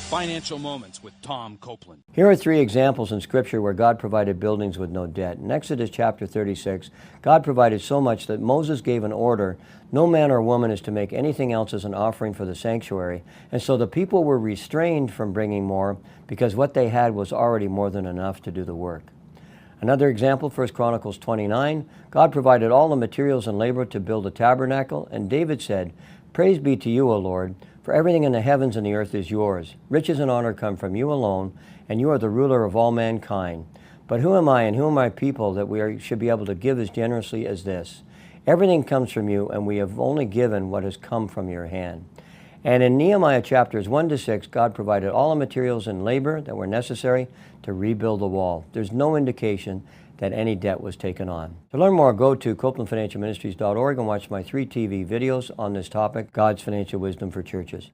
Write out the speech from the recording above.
Financial Moments with Tom Copeland. Here are 3 examples in Scripture where God provided buildings with no debt. In Exodus chapter 36, God provided so much that Moses gave an order, no man or woman is to make anything else as an offering for the sanctuary. And so the people were restrained from bringing more because what they had was already more than enough to do the work. Another example, 1 Chronicles 29, God provided all the materials and labor to build a tabernacle, and David said, "Praise be to you, O Lord, for everything in the heavens and the earth is yours. Riches and honor come from you alone, and you are the ruler of all mankind. But who am I and who are my people that should be able to give as generously as this? Everything comes from you, and we have only given what has come from your hand." And in Nehemiah chapters 1 to 6, God provided all the materials and labor that were necessary to rebuild the wall. There's no indication that any debt was taken on. To learn more, go to CopelandFinancialMinistries.org and watch my 3 TV videos on this topic, God's Financial Wisdom for Churches.